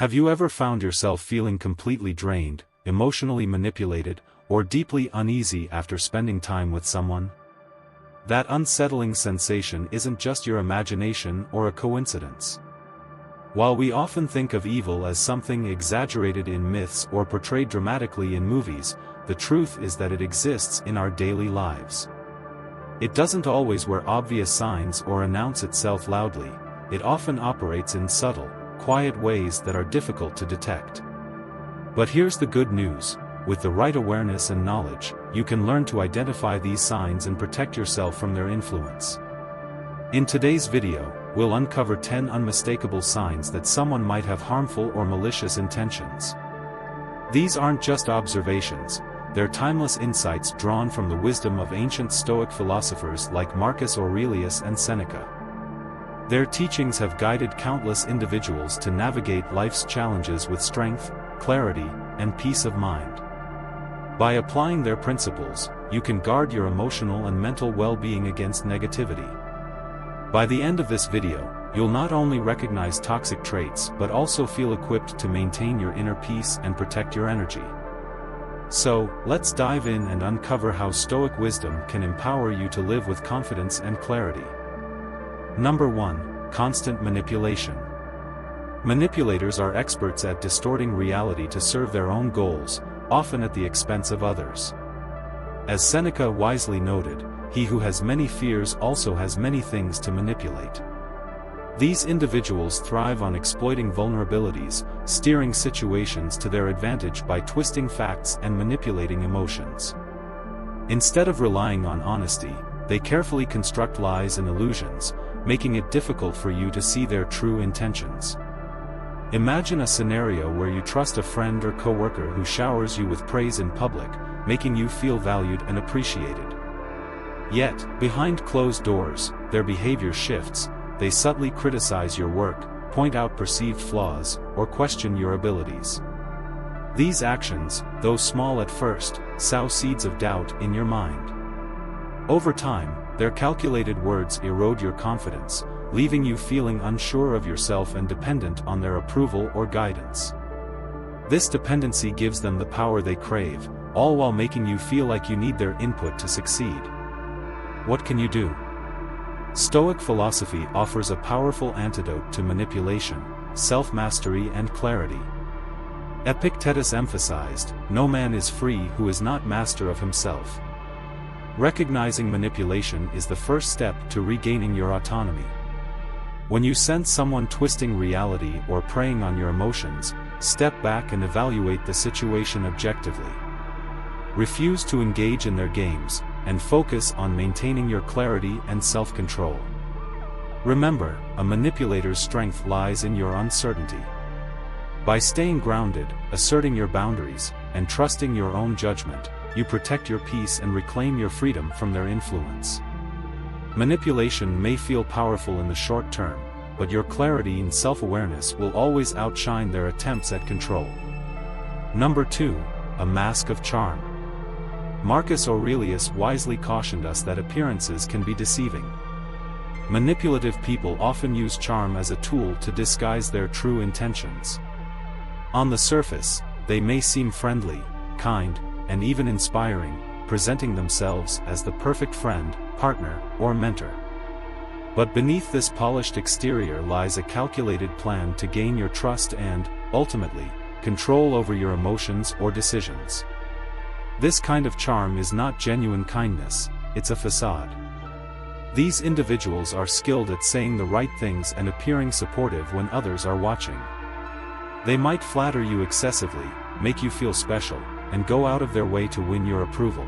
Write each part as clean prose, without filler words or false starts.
Have you ever found yourself feeling completely drained, emotionally manipulated, or deeply uneasy after spending time with someone? That unsettling sensation isn't just your imagination or a coincidence. While we often think of evil as something exaggerated in myths or portrayed dramatically in movies, the truth is that it exists in our daily lives. It doesn't always wear obvious signs or announce itself loudly. It often operates in subtle, quiet ways that are difficult to detect. But here's the good news: with the right awareness and knowledge, you can learn to identify these signs and protect yourself from their influence. In today's video, we'll uncover 10 unmistakable signs that someone might have harmful or malicious intentions. These aren't just observations, they're timeless insights drawn from the wisdom of ancient Stoic philosophers like Marcus Aurelius and Seneca. Their teachings have guided countless individuals to navigate life's challenges with strength, clarity, and peace of mind. By applying their principles, you can guard your emotional and mental well-being against negativity. By the end of this video, you'll not only recognize toxic traits but also feel equipped to maintain your inner peace and protect your energy. So, let's dive in and uncover how Stoic wisdom can empower you to live with confidence and clarity. Number 1. Constant manipulation. Manipulators are experts at distorting reality to serve their own goals, often at the expense of others. As Seneca wisely noted, "He who has many fears also has many things to manipulate." These individuals thrive on exploiting vulnerabilities, steering situations to their advantage by twisting facts and manipulating emotions. Instead of relying on honesty, they carefully construct lies and illusions, making it difficult for you to see their true intentions. Imagine a scenario where you trust a friend or coworker who showers you with praise in public, making you feel valued and appreciated. Yet, behind closed doors, their behavior shifts. They subtly criticize your work, point out perceived flaws, or question your abilities. These actions, though small at first, sow seeds of doubt in your mind. Over time, their calculated words erode your confidence, leaving you feeling unsure of yourself and dependent on their approval or guidance. This dependency gives them the power they crave, all while making you feel like you need their input to succeed. What can you do? Stoic philosophy offers a powerful antidote to manipulation: self-mastery and clarity. Epictetus emphasized, "No man is free who is not master of himself." Recognizing manipulation is the first step to regaining your autonomy. When you sense someone twisting reality or preying on your emotions, step back and evaluate the situation objectively. Refuse to engage in their games, and focus on maintaining your clarity and self-control. Remember, a manipulator's strength lies in your uncertainty. By staying grounded, asserting your boundaries, and trusting your own judgment, you protect your peace and reclaim your freedom from their influence. Manipulation may feel powerful in the short term, but your clarity and self-awareness will always outshine their attempts at control. Number 2. A mask of charm. Marcus Aurelius wisely cautioned us that appearances can be deceiving. Manipulative people often use charm as a tool to disguise their true intentions. On the surface, they may seem friendly, kind, and even inspiring, presenting themselves as the perfect friend, partner, or mentor. But beneath this polished exterior lies a calculated plan to gain your trust and, ultimately, control over your emotions or decisions. This kind of charm is not genuine kindness, it's a facade. These individuals are skilled at saying the right things and appearing supportive when others are watching. They might flatter you excessively, make you feel special, and go out of their way to win your approval.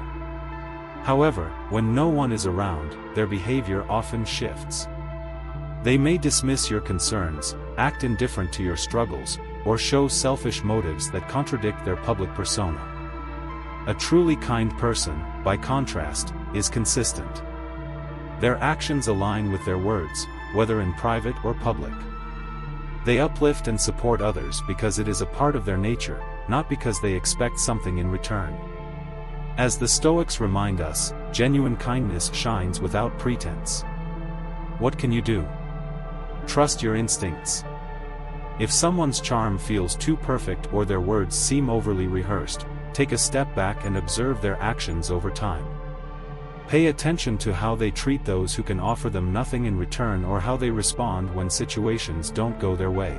However, when no one is around, their behavior often shifts. They may dismiss your concerns, act indifferent to your struggles, or show selfish motives that contradict their public persona. A truly kind person, by contrast, is consistent. Their actions align with their words, whether in private or public. They uplift and support others because it is a part of their nature, not because they expect something in return. As the Stoics remind us, genuine kindness shines without pretense. What can you do? Trust your instincts. If someone's charm feels too perfect or their words seem overly rehearsed, take a step back and observe their actions over time. Pay attention to how they treat those who can offer them nothing in return or how they respond when situations don't go their way.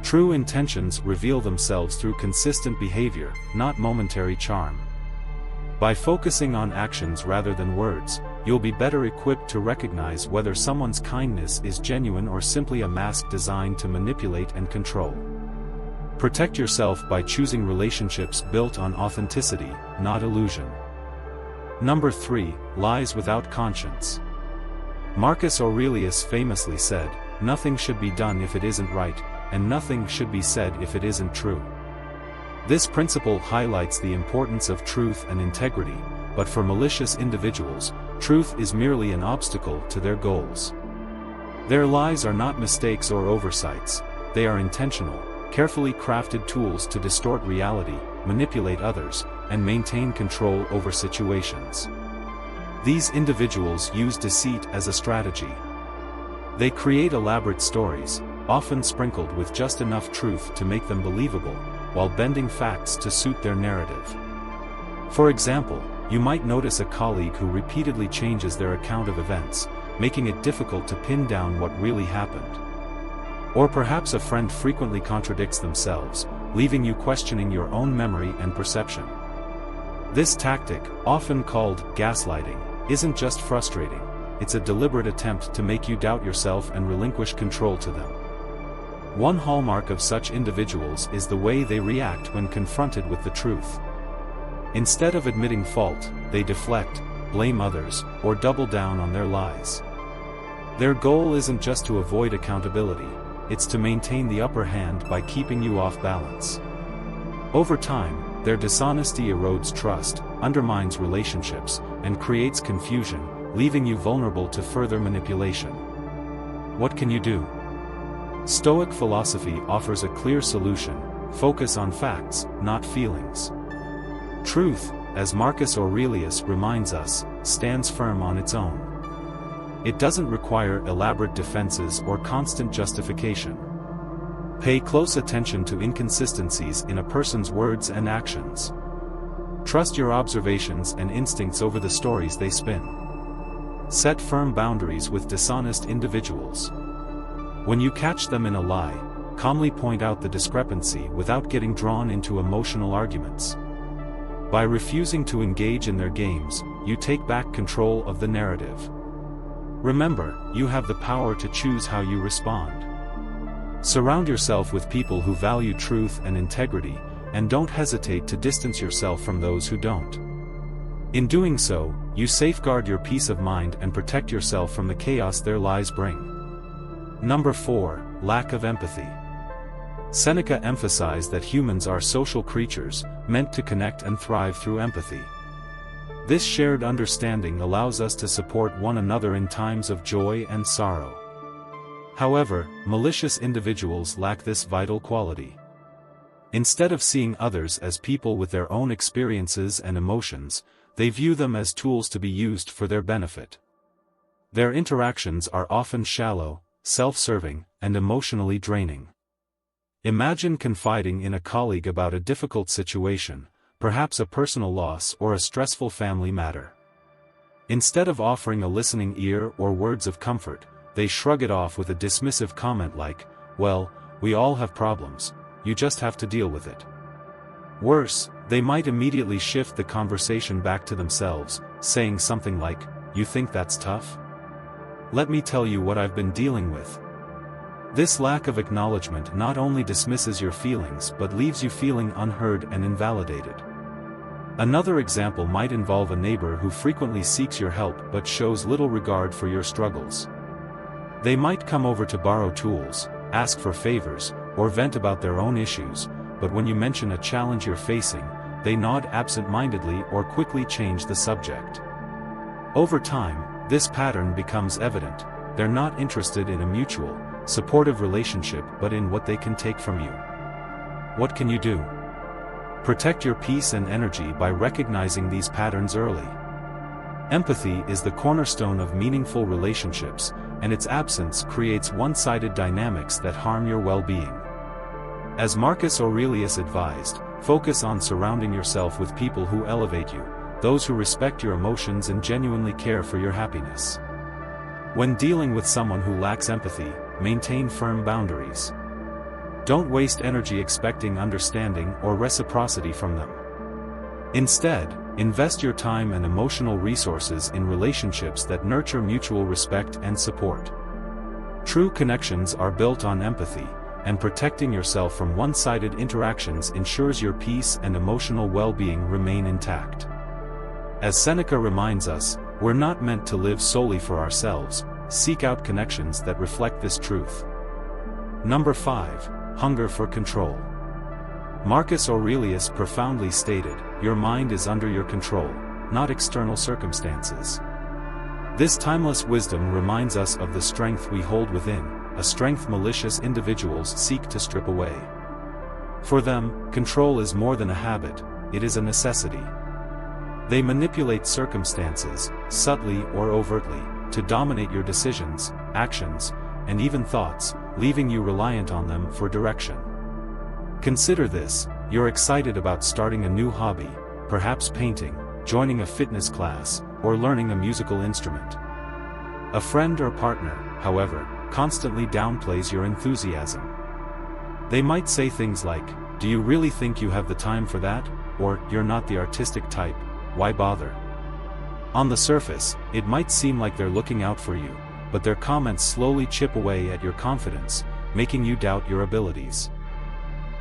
True intentions reveal themselves through consistent behavior, not momentary charm. By focusing on actions rather than words, you'll be better equipped to recognize whether someone's kindness is genuine or simply a mask designed to manipulate and control. Protect yourself by choosing relationships built on authenticity, not illusion. Number 3, lies without conscience. Marcus Aurelius famously said, "Nothing should be done if it isn't right, and nothing should be said if it isn't true." This principle highlights the importance of truth and integrity, but for malicious individuals, truth is merely an obstacle to their goals. Their lies are not mistakes or oversights, they are intentional, carefully crafted tools to distort reality, manipulate others, and maintain control over situations. These individuals use deceit as a strategy. They create elaborate stories, often sprinkled with just enough truth to make them believable, while bending facts to suit their narrative. For example, you might notice a colleague who repeatedly changes their account of events, making it difficult to pin down what really happened. Or perhaps a friend frequently contradicts themselves, leaving you questioning your own memory and perception. This tactic, often called gaslighting, isn't just frustrating, it's a deliberate attempt to make you doubt yourself and relinquish control to them. One hallmark of such individuals is the way they react when confronted with the truth. Instead of admitting fault, they deflect, blame others, or double down on their lies. Their goal isn't just to avoid accountability, it's to maintain the upper hand by keeping you off balance. Over time, their dishonesty erodes trust, undermines relationships, and creates confusion, leaving you vulnerable to further manipulation. What can you do? Stoic philosophy offers a clear solution: focus on facts, not feelings. Truth, as Marcus Aurelius reminds us, stands firm on its own. It doesn't require elaborate defenses or constant justification. Pay close attention to inconsistencies in a person's words and actions. Trust your observations and instincts over the stories they spin. Set firm boundaries with dishonest individuals. When you catch them in a lie, calmly point out the discrepancy without getting drawn into emotional arguments. By refusing to engage in their games, you take back control of the narrative. Remember, you have the power to choose how you respond. Surround yourself with people who value truth and integrity, and don't hesitate to distance yourself from those who don't. In doing so, you safeguard your peace of mind and protect yourself from the chaos their lies bring. Number 4, lack of empathy. Seneca emphasized that humans are social creatures, meant to connect and thrive through empathy. This shared understanding allows us to support one another in times of joy and sorrow. However, malicious individuals lack this vital quality. Instead of seeing others as people with their own experiences and emotions, they view them as tools to be used for their benefit. Their interactions are often shallow, self-serving, and emotionally draining. Imagine confiding in a colleague about a difficult situation, perhaps a personal loss or a stressful family matter. Instead of offering a listening ear or words of comfort, they shrug it off with a dismissive comment like, "Well, we all have problems, you just have to deal with it." Worse, they might immediately shift the conversation back to themselves, saying something like, "You think that's tough? Let me tell you what I've been dealing with." This lack of acknowledgement not only dismisses your feelings but leaves you feeling unheard and invalidated. Another example might involve a neighbor who frequently seeks your help but shows little regard for your struggles. They might come over to borrow tools, ask for favors, or vent about their own issues, but when you mention a challenge you're facing, they nod absent-mindedly or quickly change the subject. Over time, this pattern becomes evident: they're not interested in a mutual, supportive relationship but in what they can take from you. What can you do? Protect your peace and energy by recognizing these patterns early. Empathy is the cornerstone of meaningful relationships, and its absence creates one-sided dynamics that harm your well-being. As Marcus Aurelius advised, focus on surrounding yourself with people who elevate you, those who respect your emotions and genuinely care for your happiness. When dealing with someone who lacks empathy, maintain firm boundaries. Don't waste energy expecting understanding or reciprocity from them. Instead, invest your time and emotional resources in relationships that nurture mutual respect and support. True connections are built on empathy, and protecting yourself from one-sided interactions ensures your peace and emotional well-being remain intact. As Seneca reminds us, we're not meant to live solely for ourselves. Seek out connections that reflect this truth. Number 5. Hunger for control. Marcus Aurelius profoundly stated, "Your mind is under your control, not external circumstances." This timeless wisdom reminds us of the strength we hold within, a strength malicious individuals seek to strip away. For them, control is more than a habit, it is a necessity. They manipulate circumstances, subtly or overtly, to dominate your decisions, actions, and even thoughts, leaving you reliant on them for direction. Consider this: you're excited about starting a new hobby, perhaps painting, joining a fitness class, or learning a musical instrument. A friend or partner, however, constantly downplays your enthusiasm. They might say things like, "Do you really think you have the time for that?" Or, "You're not the artistic type, why bother?" On the surface, it might seem like they're looking out for you, but their comments slowly chip away at your confidence, making you doubt your abilities.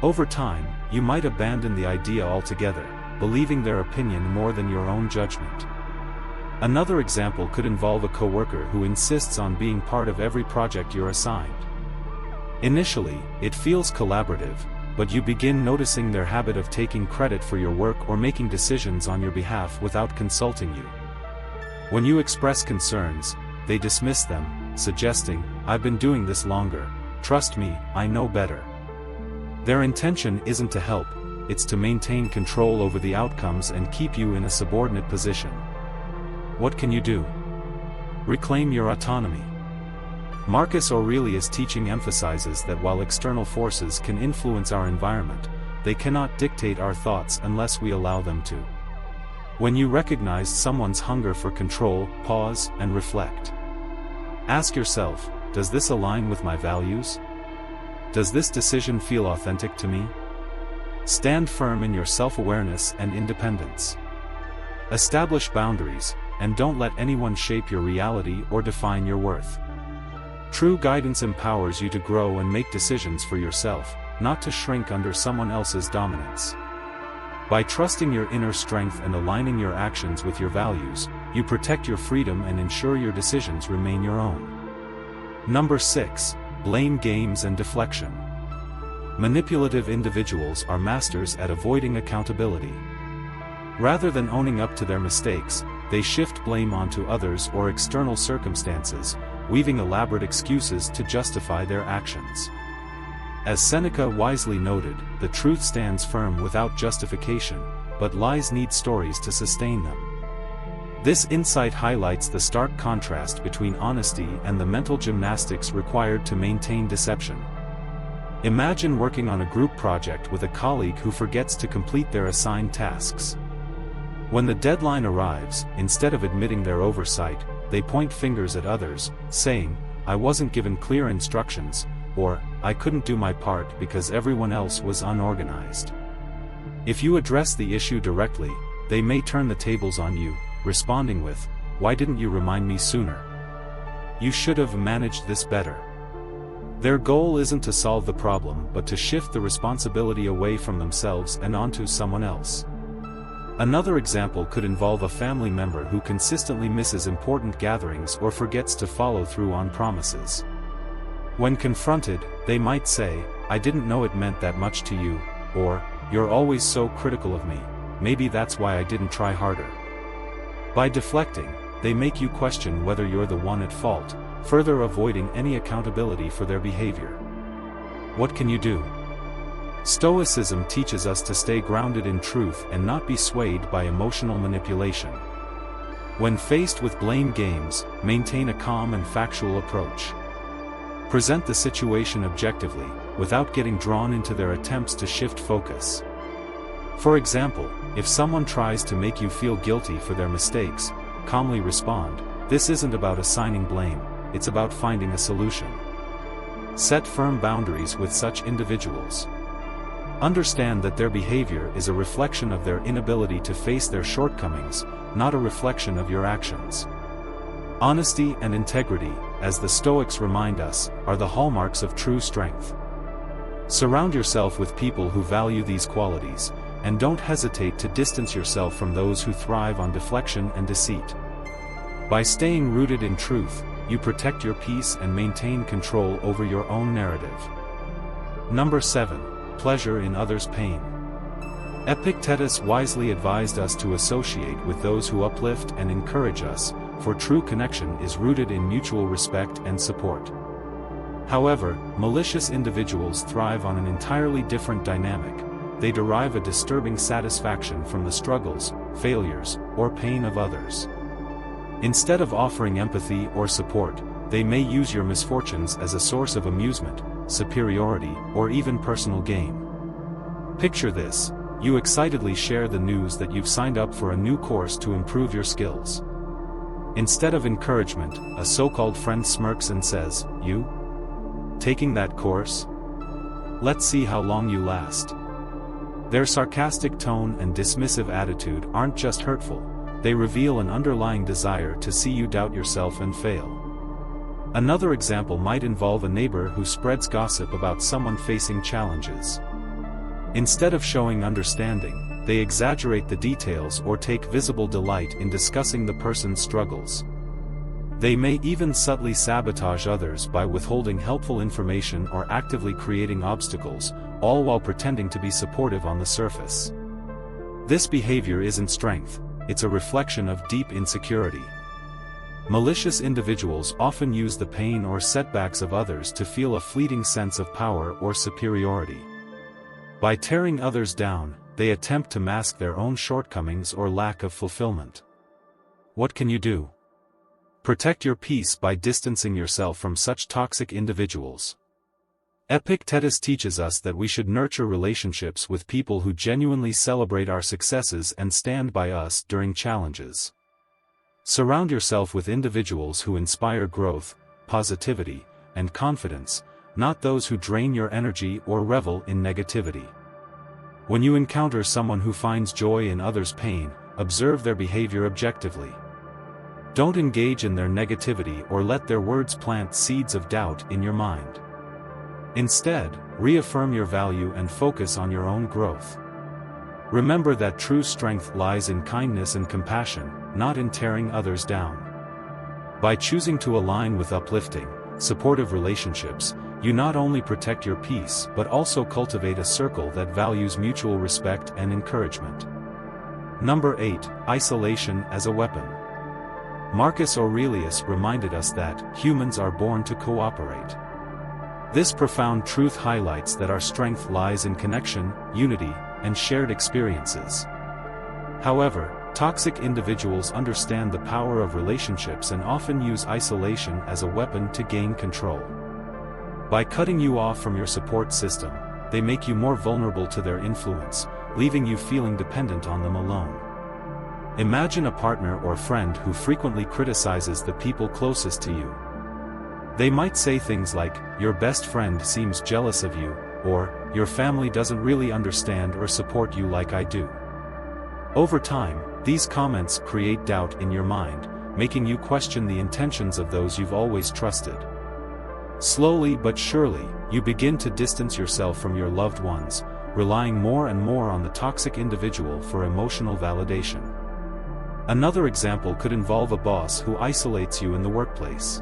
Over time, you might abandon the idea altogether, believing their opinion more than your own judgment. Another example could involve a coworker who insists on being part of every project you're assigned. Initially, it feels collaborative, but you begin noticing their habit of taking credit for your work or making decisions on your behalf without consulting you. When you express concerns, they dismiss them, suggesting, "I've been doing this longer, trust me, I know better." Their intention isn't to help, it's to maintain control over the outcomes and keep you in a subordinate position. What can you do? Reclaim your autonomy. Marcus Aurelius' teaching emphasizes that while external forces can influence our environment, they cannot dictate our thoughts unless we allow them to. When you recognize someone's hunger for control, pause and reflect. Ask yourself, does this align with my values? Does this decision feel authentic to me? Stand firm in your self-awareness and independence. Establish boundaries, and don't let anyone shape your reality or define your worth. True guidance empowers you to grow and make decisions for yourself, not to shrink under someone else's dominance. By trusting your inner strength and aligning your actions with your values, you protect your freedom and ensure your decisions remain your own. Number 6. Blame games and deflection. Manipulative individuals are masters at avoiding accountability. Rather than owning up to their mistakes, they shift blame onto others or external circumstances, weaving elaborate excuses to justify their actions. As Seneca wisely noted, the truth stands firm without justification, but lies need stories to sustain them. This insight highlights the stark contrast between honesty and the mental gymnastics required to maintain deception. Imagine working on a group project with a colleague who forgets to complete their assigned tasks. When the deadline arrives, instead of admitting their oversight, they point fingers at others, saying, "I wasn't given clear instructions," or, "I couldn't do my part because everyone else was unorganized." If you address the issue directly, they may turn the tables on you, responding with, "Why didn't you remind me sooner? You should have managed this better." Their goal isn't to solve the problem but to shift the responsibility away from themselves and onto someone else. Another example could involve a family member who consistently misses important gatherings or forgets to follow through on promises. When confronted, they might say, "I didn't know it meant that much to you," or, "You're always so critical of me, maybe that's why I didn't try harder." By deflecting, they make you question whether you're the one at fault, further avoiding any accountability for their behavior. What can you do? Stoicism teaches us to stay grounded in truth and not be swayed by emotional manipulation. When faced with blame games, maintain a calm and factual approach. Present the situation objectively, without getting drawn into their attempts to shift focus. For example, if someone tries to make you feel guilty for their mistakes, calmly respond, "This isn't about assigning blame, it's about finding a solution." Set firm boundaries with such individuals. Understand that their behavior is a reflection of their inability to face their shortcomings, not a reflection of your actions. Honesty and integrity, as the Stoics remind us, are the hallmarks of true strength. Surround yourself with people who value these qualities, and don't hesitate to distance yourself from those who thrive on deflection and deceit. By staying rooted in truth, you protect your peace and maintain control over your own narrative. Number 7. Pleasure in others' pain. Epictetus wisely advised us to associate with those who uplift and encourage us, for true connection is rooted in mutual respect and support. However, malicious individuals thrive on an entirely different dynamic. They derive a disturbing satisfaction from the struggles, failures, or pain of others. Instead of offering empathy or support, they may use your misfortunes as a source of amusement, superiority, or even personal gain. Picture this: you excitedly share the news that you've signed up for a new course to improve your skills. Instead of encouragement, a so-called friend smirks and says, "You? Taking that course? Let's see how long you last." Their sarcastic tone and dismissive attitude aren't just hurtful, they reveal an underlying desire to see you doubt yourself and fail. Another example might involve a neighbor who spreads gossip about someone facing challenges. Instead of showing understanding, they exaggerate the details or take visible delight in discussing the person's struggles. They may even subtly sabotage others by withholding helpful information or actively creating obstacles, all while pretending to be supportive on the surface. This behavior isn't strength, it's a reflection of deep insecurity. Malicious individuals often use the pain or setbacks of others to feel a fleeting sense of power or superiority. By tearing others down, they attempt to mask their own shortcomings or lack of fulfillment. What can you do? Protect your peace by distancing yourself from such toxic individuals. Epictetus teaches us that we should nurture relationships with people who genuinely celebrate our successes and stand by us during challenges. Surround yourself with individuals who inspire growth, positivity, and confidence, not those who drain your energy or revel in negativity. When you encounter someone who finds joy in others' pain, observe their behavior objectively. Don't engage in their negativity or let their words plant seeds of doubt in your mind. Instead, reaffirm your value and focus on your own growth. Remember that true strength lies in kindness and compassion, not in tearing others down. By choosing to align with uplifting, supportive relationships, you not only protect your peace but also cultivate a circle that values mutual respect and encouragement. Number 8. Isolation as a weapon. Marcus Aurelius reminded us that humans are born to cooperate. This profound truth highlights that our strength lies in connection, unity, and shared experiences. However, toxic individuals understand the power of relationships and often use isolation as a weapon to gain control. By cutting you off from your support system, they make you more vulnerable to their influence, leaving you feeling dependent on them alone. Imagine a partner or friend who frequently criticizes the people closest to you. They might say things like, "Your best friend seems jealous of you," or, "Your family doesn't really understand or support you like I do." Over time, these comments create doubt in your mind, making you question the intentions of those you've always trusted. Slowly but surely, you begin to distance yourself from your loved ones, relying more and more on the toxic individual for emotional validation. Another example could involve a boss who isolates you in the workplace.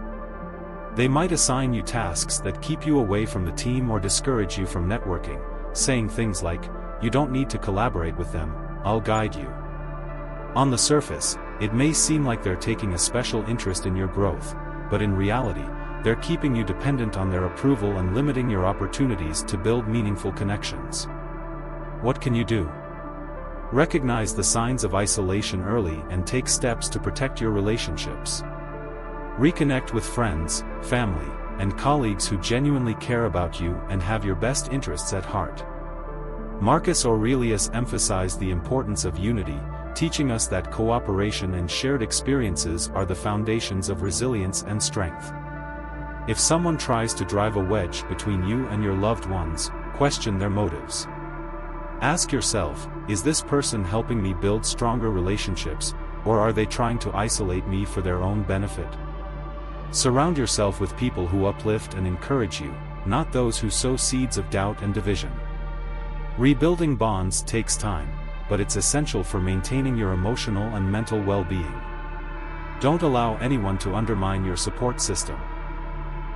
They might assign you tasks that keep you away from the team or discourage you from networking, saying things like, "You don't need to collaborate with them, I'll guide you." On the surface, it may seem like they're taking a special interest in your growth, but in reality, they're keeping you dependent on their approval and limiting your opportunities to build meaningful connections. What can you do? Recognize the signs of isolation early and take steps to protect your relationships. Reconnect with friends, family, and colleagues who genuinely care about you and have your best interests at heart. Marcus Aurelius emphasized the importance of unity, teaching us that cooperation and shared experiences are the foundations of resilience and strength. If someone tries to drive a wedge between you and your loved ones, question their motives. Ask yourself, is this person helping me build stronger relationships, or are they trying to isolate me for their own benefit? Surround yourself with people who uplift and encourage you, not those who sow seeds of doubt and division. Rebuilding bonds takes time, but it's essential for maintaining your emotional and mental well-being. Don't allow anyone to undermine your support system.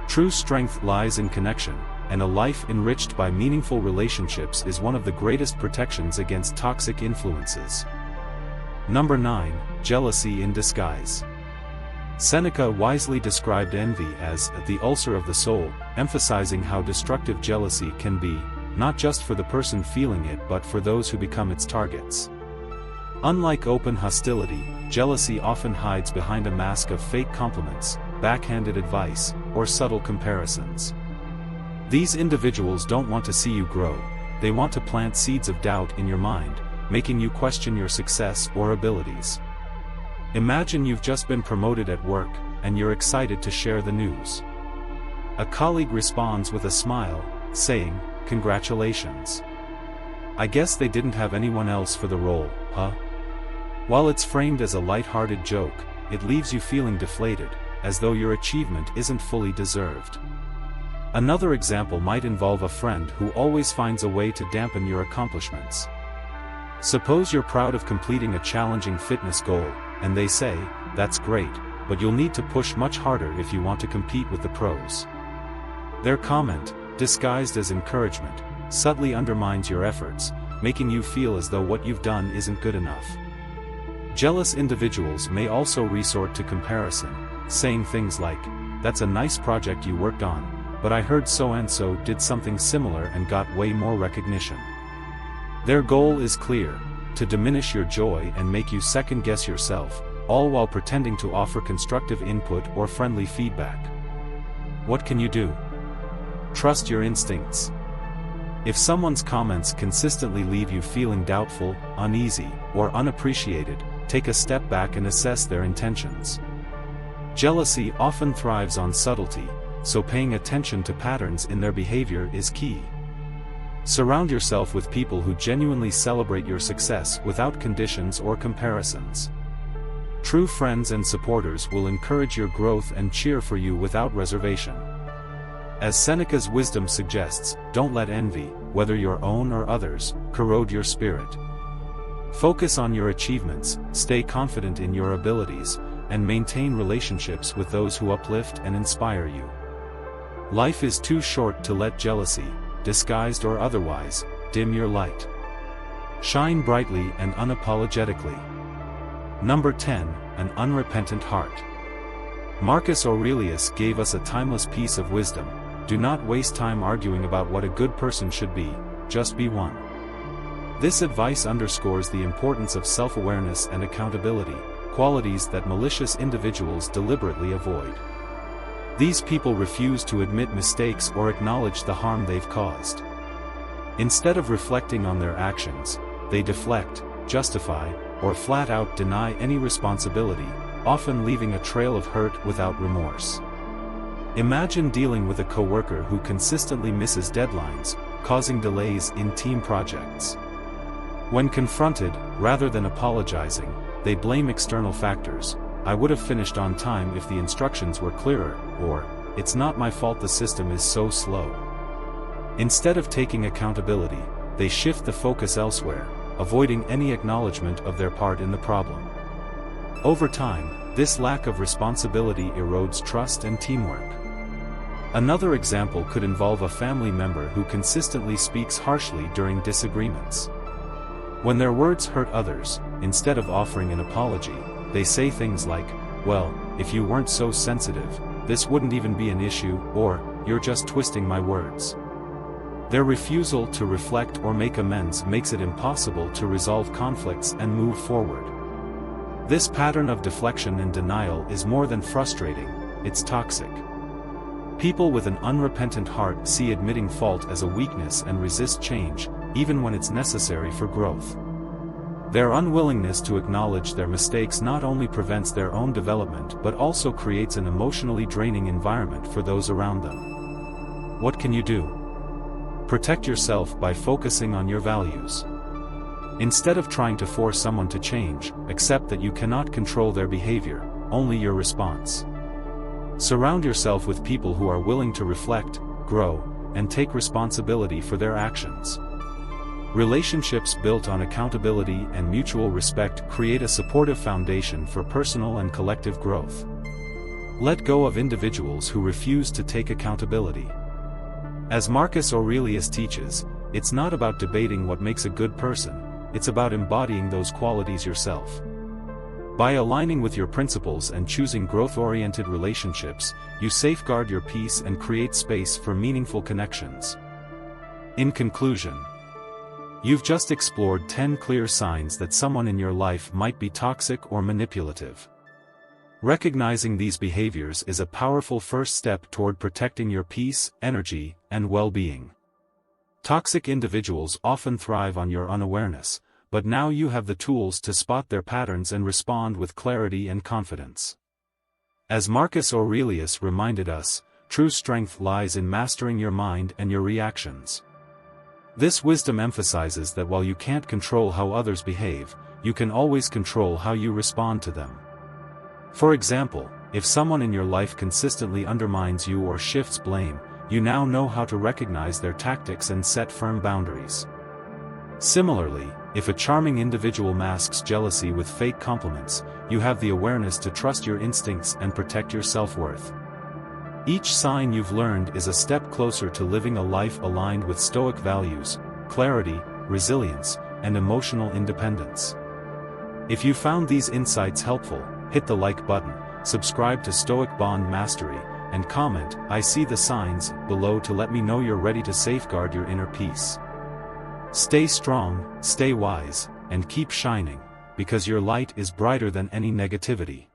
True strength lies in connection, and a life enriched by meaningful relationships is one of the greatest protections against toxic influences. Number 9. Jealousy in disguise. Seneca wisely described envy as the ulcer of the soul, emphasizing how destructive jealousy can be, not just for the person feeling it but for those who become its targets. Unlike open hostility, jealousy often hides behind a mask of fake compliments, backhanded advice, or subtle comparisons. These individuals don't want to see you grow, they want to plant seeds of doubt in your mind, making you question your success or abilities. Imagine you've just been promoted at work, and you're excited to share the news. A colleague responds with a smile, saying, "Congratulations. I guess they didn't have anyone else for the role, huh?" While it's framed as a light-hearted joke, it leaves you feeling deflated, as though your achievement isn't fully deserved. Another example might involve a friend who always finds a way to dampen your accomplishments. Suppose you're proud of completing a challenging fitness goal, and they say, "That's great, but you'll need to push much harder if you want to compete with the pros." Their comment, disguised as encouragement, subtly undermines your efforts, making you feel as though what you've done isn't good enough. Jealous individuals may also resort to comparison, saying things like, "That's a nice project you worked on, but I heard so-and-so did something similar and got way more recognition." Their goal is clear: to diminish your joy and make you second-guess yourself, all while pretending to offer constructive input or friendly feedback. What can you do? Trust your instincts. If someone's comments consistently leave you feeling doubtful, uneasy, or unappreciated, take a step back and assess their intentions. Jealousy often thrives on subtlety, so paying attention to patterns in their behavior is key. Surround yourself with people who genuinely celebrate your success without conditions or comparisons. True friends and supporters will encourage your growth and cheer for you without reservation. As Seneca's wisdom suggests, don't let envy, whether your own or others, corrode your spirit. Focus on your achievements, stay confident in your abilities, and maintain relationships with those who uplift and inspire you. Life is too short to let jealousy, disguised or otherwise, dim your light. Shine brightly and unapologetically. Number 10. An unrepentant heart. Marcus Aurelius gave us a timeless piece of wisdom: do not waste time arguing about what a good person should be, just be one. This advice underscores the importance of self-awareness and accountability, qualities that malicious individuals deliberately avoid. These people refuse to admit mistakes or acknowledge the harm they've caused. Instead of reflecting on their actions, they deflect, justify, or flat out deny any responsibility, often leaving a trail of hurt without remorse. Imagine dealing with a coworker who consistently misses deadlines, causing delays in team projects. When confronted, rather than apologizing, they blame external factors: "I would have finished on time if the instructions were clearer," or "It's not my fault the system is so slow." Instead of taking accountability, they shift the focus elsewhere, avoiding any acknowledgement of their part in the problem. Over time, this lack of responsibility erodes trust and teamwork. Another example could involve a family member who consistently speaks harshly during disagreements. When their words hurt others, instead of offering an apology, they say things like, "Well, if you weren't so sensitive, this wouldn't even be an issue," or "You're just twisting my words." Their refusal to reflect or make amends makes it impossible to resolve conflicts and move forward. This pattern of deflection and denial is more than frustrating, it's toxic. People with an unrepentant heart see admitting fault as a weakness and resist change, even when it's necessary for growth. Their unwillingness to acknowledge their mistakes not only prevents their own development but also creates an emotionally draining environment for those around them. What can you do? Protect yourself by focusing on your values. Instead of trying to force someone to change, accept that you cannot control their behavior, only your response. Surround yourself with people who are willing to reflect, grow, and take responsibility for their actions. Relationships built on accountability and mutual respect create a supportive foundation for personal and collective growth. Let go of individuals who refuse to take accountability. As Marcus Aurelius teaches, it's not about debating what makes a good person, it's about embodying those qualities yourself. By aligning with your principles and choosing growth-oriented relationships, you safeguard your peace and create space for meaningful connections. In conclusion, you've just explored 10 clear signs that someone in your life might be toxic or manipulative. Recognizing these behaviors is a powerful first step toward protecting your peace, energy, and well-being. Toxic individuals often thrive on your unawareness, but now you have the tools to spot their patterns and respond with clarity and confidence. As Marcus Aurelius reminded us, true strength lies in mastering your mind and your reactions. This wisdom emphasizes that while you can't control how others behave, you can always control how you respond to them. For example, if someone in your life consistently undermines you or shifts blame, you now know how to recognize their tactics and set firm boundaries. Similarly, if a charming individual masks jealousy with fake compliments, you have the awareness to trust your instincts and protect your self-worth. Each sign you've learned is a step closer to living a life aligned with Stoic values, clarity, resilience, and emotional independence. If you found these insights helpful, hit the like button, subscribe to Stoic Bond Mastery, and comment "I see the signs" below to let me know you're ready to safeguard your inner peace. Stay strong, stay wise, and keep shining, because your light is brighter than any negativity.